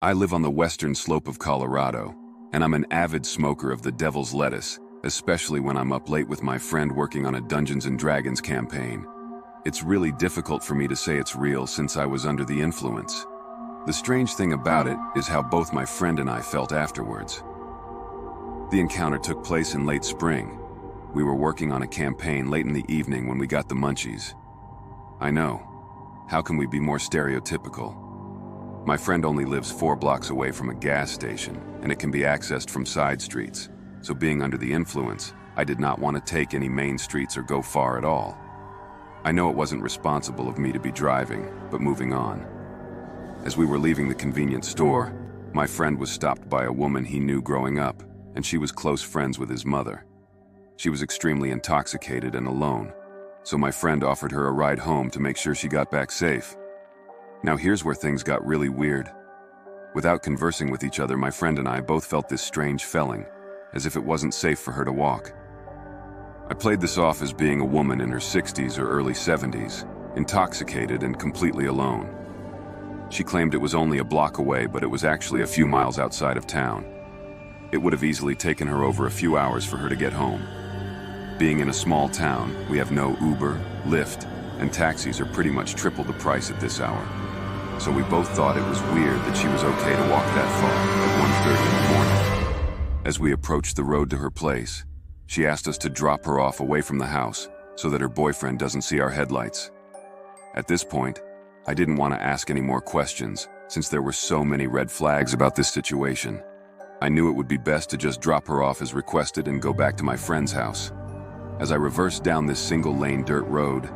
I live on the western slope of Colorado, and I'm an avid smoker of the devil's lettuce, especially when I'm up late with my friend working on a Dungeons & Dragons campaign. It's really difficult for me to say it's real since I was under the influence. The strange thing about it is how both my friend and I felt afterwards. The encounter took place in late spring. We were working on a campaign late in the evening when we got the munchies. I know. How can we be more stereotypical? My friend only lives 4 blocks away from a gas station, and it can be accessed from side streets. So being under the influence, I did not want to take any main streets or go far at all. I know it wasn't responsible of me to be driving, but moving on. As we were leaving the convenience store, my friend was stopped by a woman he knew growing up, and she was close friends with his mother. She was extremely intoxicated and alone, so my friend offered her a ride home to make sure she got back safe. Now here's where things got really weird. Without conversing with each other, my friend and I both felt this strange feeling, as if it wasn't safe for her to walk. I played this off as being a woman in her 60s or early 70s, intoxicated and completely alone. She claimed it was only a block away, but it was actually a few miles outside of town. It would have easily taken her over a few hours for her to get home. Being in a small town, we have no Uber, Lyft, and taxis are pretty much triple the price at this hour. So we both thought it was weird that she was okay to walk that far at 1:30 in the morning. As we approached the road to her place, she asked us to drop her off away from the house so that her boyfriend doesn't see our headlights. At this point, I didn't want to ask any more questions since there were so many red flags about this situation. I knew it would be best to just drop her off as requested and go back to my friend's house. As I reversed down this single-lane dirt road,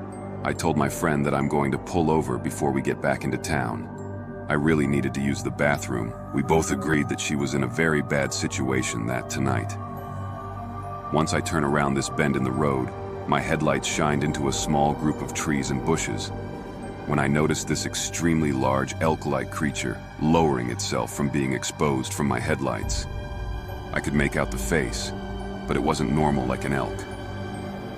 I told my friend that I'm going to pull over before we get back into town. I really needed to use the bathroom. We both agreed that she was in a very bad situation that night. Once I turn around this bend in the road, my headlights shined into a small group of trees and bushes. When I noticed this extremely large elk-like creature lowering itself from being exposed from my headlights. I could make out the face, but it wasn't normal like an elk.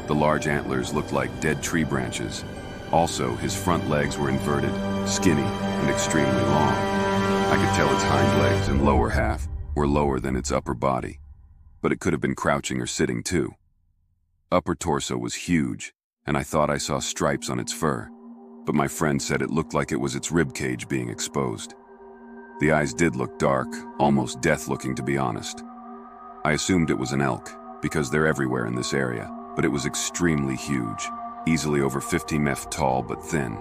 The large antlers looked like dead tree branches. Also, his front legs were inverted, skinny, and extremely long. I could tell its hind legs and lower half were lower than its upper body, but it could have been crouching or sitting too. Upper torso was huge, and I thought I saw stripes on its fur, but my friend said it looked like it was its rib cage being exposed. The eyes did look dark, almost death-looking to be honest. I assumed it was an elk, because they're everywhere in this area. But it was extremely huge, easily over 50 feet tall but thin.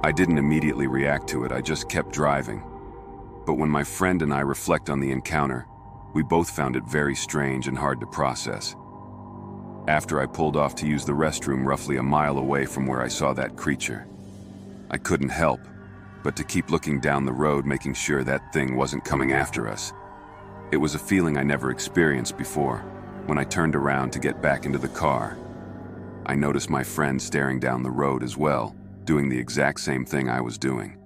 I didn't immediately react to it, I just kept driving. But when my friend and I reflect on the encounter, we both found it very strange and hard to process. After I pulled off to use the restroom roughly a mile away from where I saw that creature, I couldn't help but to keep looking down the road, making sure that thing wasn't coming after us. It was a feeling I never experienced before. When I turned around to get back into the car, I noticed my friend staring down the road as well, doing the exact same thing I was doing.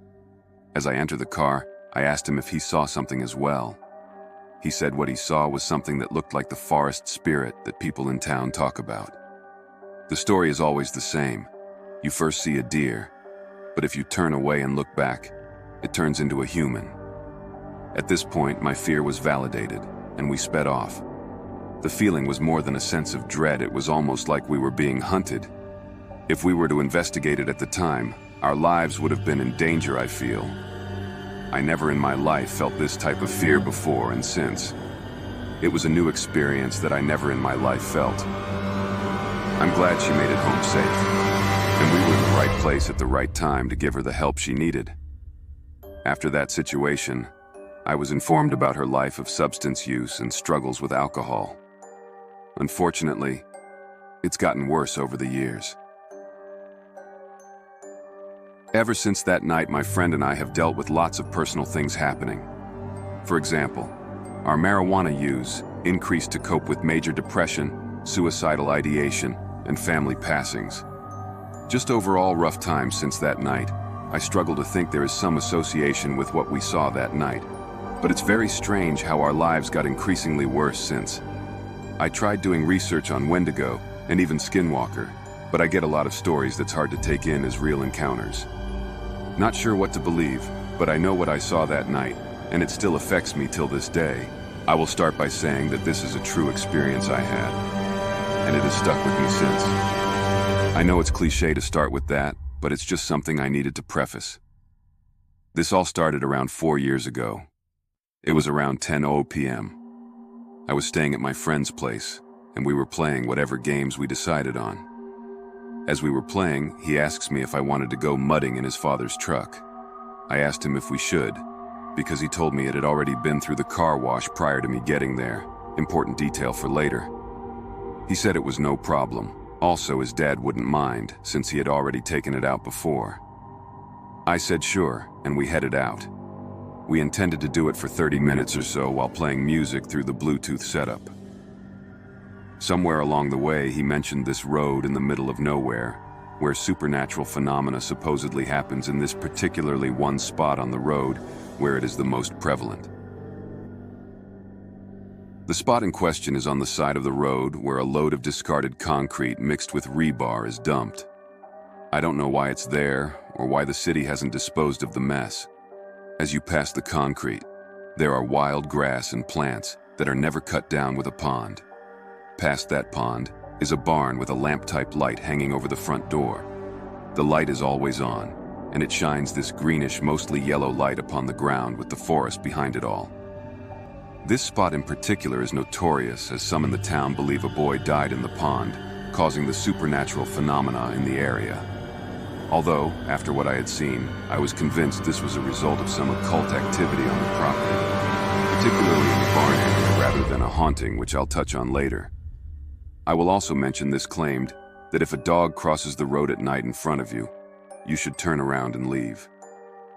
As I entered the car, I asked him if he saw something as well. He said what he saw was something that looked like the forest spirit that people in town talk about. The story is always the same. You first see a deer, but if you turn away and look back, it turns into a human. At this point, my fear was validated, and we sped off. The feeling was more than a sense of dread, it was almost like we were being hunted. If we were to investigate it at the time, our lives would have been in danger, I feel. I never in my life felt this type of fear before and since. It was a new experience that I never in my life felt. I'm glad she made it home safe, and we were in the right place at the right time to give her the help she needed. After that situation, I was informed about her life of substance use and struggles with alcohol. Unfortunately, it's gotten worse over the years. Ever since that night, my friend and I have dealt with lots of personal things happening. For example, our marijuana use increased to cope with major depression, suicidal ideation, and family passings. Just overall rough times since that night. I struggle to think there is some association with what we saw that night. But it's very strange how our lives got increasingly worse since. I tried doing research on Wendigo and even Skinwalker, but I get a lot of stories that's hard to take in as real encounters. Not sure what to believe, but I know what I saw that night, and it still affects me till this day. I will start by saying that this is a true experience I had, and it has stuck with me since. I know it's cliché to start with that, but it's just something I needed to preface. This all started around 4 years ago. It was around 10:00 p.m. I was staying at my friend's place, and we were playing whatever games we decided on. As we were playing, he asks me if I wanted to go mudding in his father's truck. I asked him if we should, because he told me it had already been through the car wash prior to me getting there. Important detail for later. He said it was no problem. Also, his dad wouldn't mind, since he had already taken it out before. I said sure, and we headed out. We intended to do it for 30 minutes or so while playing music through the Bluetooth setup. Somewhere along the way, he mentioned this road in the middle of nowhere, where supernatural phenomena supposedly happens in this particularly one spot on the road where it is the most prevalent. The spot in question is on the side of the road where a load of discarded concrete mixed with rebar is dumped. I don't know why it's there or why the city hasn't disposed of the mess. As you pass the concrete, there are wild grass and plants that are never cut down with a pond. Past that pond is a barn with a lamp-type light hanging over the front door. The light is always on, and it shines this greenish, mostly yellow light upon the ground with the forest behind it all. This spot in particular is notorious, as some in the town believe a boy died in the pond, causing the supernatural phenomena in the area. Although, after what I had seen, I was convinced this was a result of some occult activity on the property, particularly in the barn area rather than a haunting, which I'll touch on later. I will also mention this claimed that if a dog crosses the road at night in front of you, you should turn around and leave,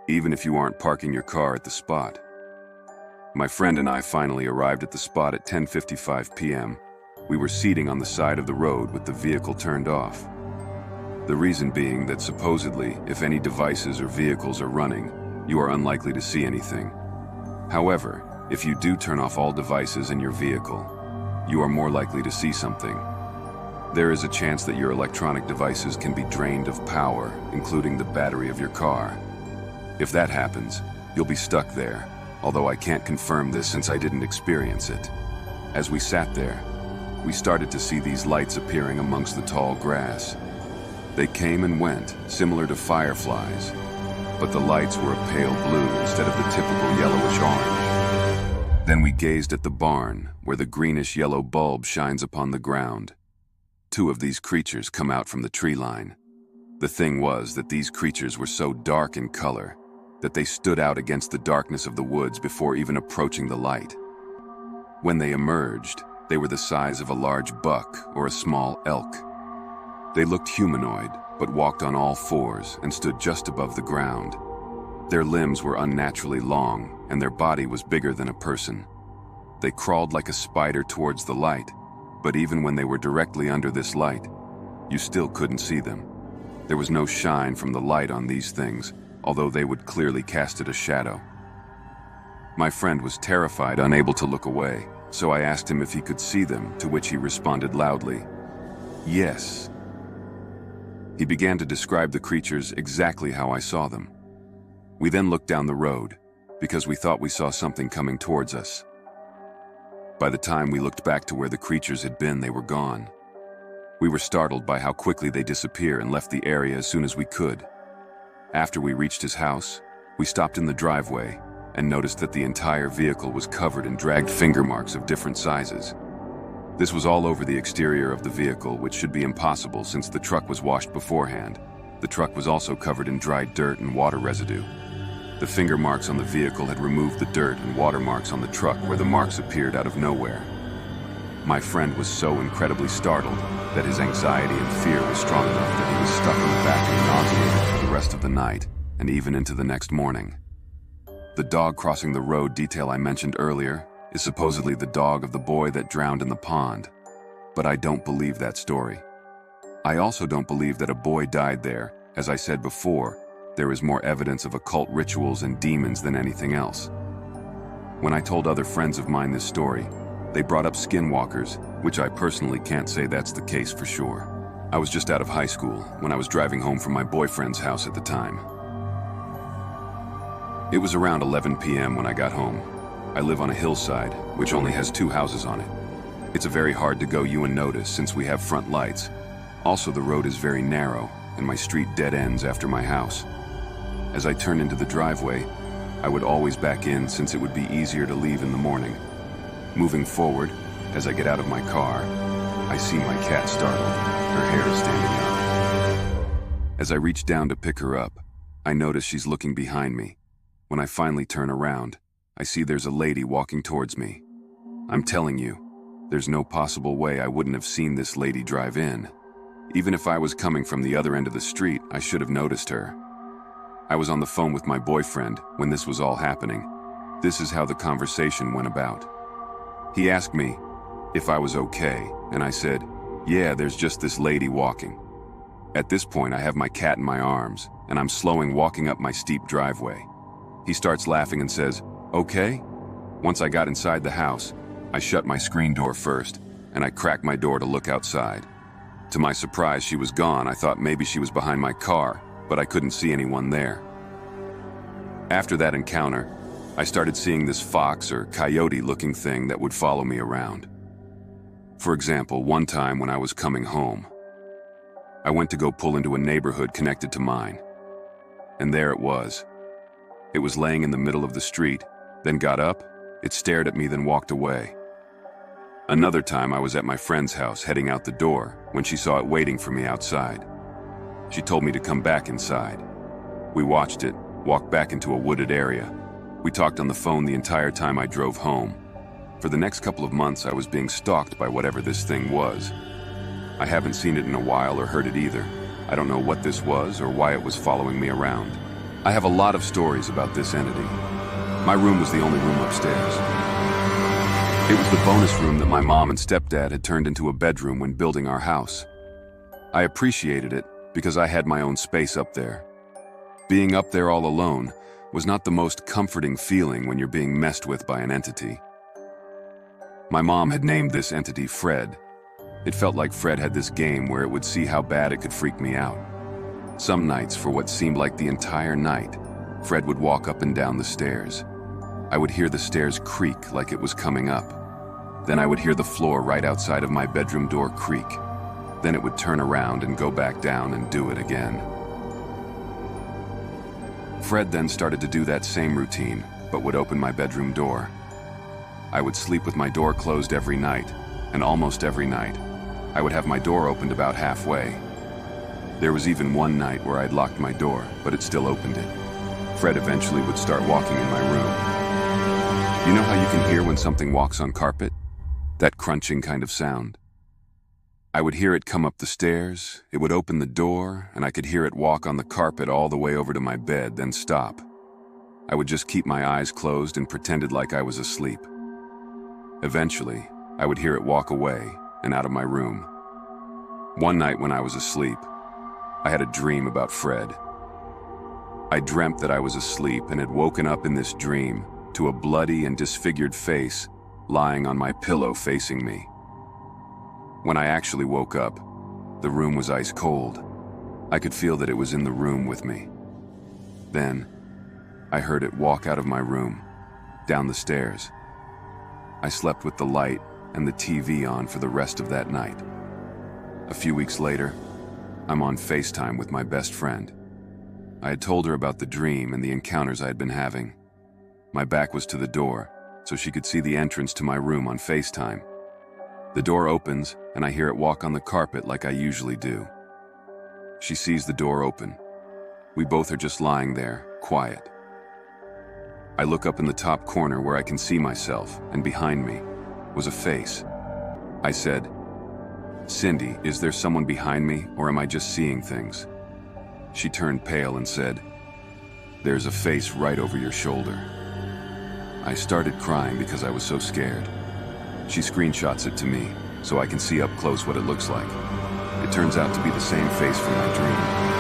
even if you aren't parking your car at the spot. My friend and I finally arrived at the spot at 10:55 p.m. We were seating on the side of the road with the vehicle turned off. The reason being that supposedly, if any devices or vehicles are running, you are unlikely to see anything. However, if you do turn off all devices in your vehicle, you are more likely to see something. There is a chance that your electronic devices can be drained of power, including the battery of your car. If that happens, you'll be stuck there, although I can't confirm this since I didn't experience it. As we sat there, we started to see these lights appearing amongst the tall grass. They came and went, similar to fireflies, but the lights were a pale blue instead of the typical yellowish orange. Then we gazed at the barn, where the greenish-yellow bulb shines upon the ground. 2 of these creatures come out from the tree line. The thing was that these creatures were so dark in color that they stood out against the darkness of the woods before even approaching the light. When they emerged, they were the size of a large buck or a small elk. They looked humanoid, but walked on all 4s and stood just above the ground. Their limbs were unnaturally long, and their body was bigger than a person. They crawled like a spider towards the light, but even when they were directly under this light, you still couldn't see them. There was no shine from the light on these things, although they would clearly cast it a shadow. My friend was terrified, unable to look away, so I asked him if he could see them, to which he responded loudly, "Yes." He began to describe the creatures exactly how I saw them. We then looked down the road, because we thought we saw something coming towards us. By the time we looked back to where the creatures had been, they were gone. We were startled by how quickly they disappeared and left the area as soon as we could. After we reached his house, we stopped in the driveway and noticed that the entire vehicle was covered in dragged finger marks of different sizes. This was all over the exterior of the vehicle, which should be impossible since the truck was washed beforehand. The truck was also covered in dried dirt and water residue. The finger marks on the vehicle had removed the dirt and water marks on the truck where the marks appeared out of nowhere. My friend was so incredibly startled that his anxiety and fear was strong enough that he was stuck in the back and nauseated for the rest of the night and even into the next morning. The dog crossing the road detail I mentioned earlier is supposedly the dog of the boy that drowned in the pond, but I don't believe that story. I also don't believe that a boy died there. As I said before, there is more evidence of occult rituals and demons than anything else. When I told other friends of mine this story, they brought up skinwalkers, which I personally can't say that's the case for sure. I was just out of high school when I was driving home from my boyfriend's house at the time. It was around 11 p.m. when I got home. I live on a hillside, which only has 2 houses on it. It's a very hard to go you and notice since we have front lights. Also, the road is very narrow, and my street dead ends after my house. As I turn into the driveway, I would always back in since it would be easier to leave in the morning. Moving forward, as I get out of my car, I see my cat startled, her hair standing up. As I reach down to pick her up, I notice she's looking behind me. When I finally turn around, I see there's a lady walking towards me. I'm telling you, there's no possible way I wouldn't have seen this lady drive in. Even if I was coming from the other end of the street, I should have noticed her. I was on the phone with my boyfriend when this was all happening. This is how the conversation went about. He asked me if I was okay, and I said, yeah, there's just this lady walking. At this point, I have my cat in my arms, and I'm slowing walking up my steep driveway. He starts laughing and says, okay? Once I got inside the house, I shut my screen door first, and I cracked my door to look outside. To my surprise, she was gone. I thought maybe she was behind my car, but I couldn't see anyone there. After that encounter, I started seeing this fox or coyote-looking thing that would follow me around. For example, one time when I was coming home, I went to go pull into a neighborhood connected to mine, and there it was. It was laying in the middle of the street, then got up, it stared at me, then walked away. Another time I was at my friend's house heading out the door when she saw it waiting for me outside. She told me to come back inside. We watched it walk back into a wooded area. We talked on the phone the entire time I drove home. For the next couple of months I was being stalked by whatever this thing was. I haven't seen it in a while or heard it either. I don't know what this was or why it was following me around. I have a lot of stories about this entity. My room was the only room upstairs. It was the bonus room that my mom and stepdad had turned into a bedroom when building our house. I appreciated it because I had my own space up there. Being up there all alone was not the most comforting feeling when you're being messed with by an entity. My mom had named this entity Fred. It felt like Fred had this game where it would see how bad it could freak me out. Some nights, for what seemed like the entire night, Fred would walk up and down the stairs. I would hear the stairs creak like it was coming up. Then I would hear the floor right outside of my bedroom door creak. Then it would turn around and go back down and do it again. Fred then started to do that same routine, but would open my bedroom door. I would sleep with my door closed every night, and almost every night, I would have my door opened about halfway. There was even one night where I'd locked my door, but it still opened it. Fred eventually would start walking in my room. You know how you can hear when something walks on carpet? That crunching kind of sound. I would hear it come up the stairs, it would open the door, and I could hear it walk on the carpet all the way over to my bed, then stop. I would just keep my eyes closed and pretended like I was asleep. Eventually, I would hear it walk away and out of my room. One night when I was asleep, I had a dream about Fred. I dreamt that I was asleep and had woken up in this dream to a bloody and disfigured face lying on my pillow facing me. When I actually woke up, the room was ice cold. I could feel that it was in the room with me. Then, I heard it walk out of my room, down the stairs. I slept with the light and the TV on for the rest of that night. A few weeks later, I'm on FaceTime with my best friend. I had told her about the dream and the encounters I had been having. My back was to the door, so she could see the entrance to my room on FaceTime. The door opens, and I hear it walk on the carpet like I usually do. She sees the door open. We both are just lying there, quiet. I look up in the top corner where I can see myself, and behind me was a face. I said, "Cindy, is there someone behind me, or am I just seeing things?" She turned pale and said, "There's a face right over your shoulder." I started crying because I was so scared. She screenshots it to me, so I can see up close what it looks like. It turns out to be the same face from my dream.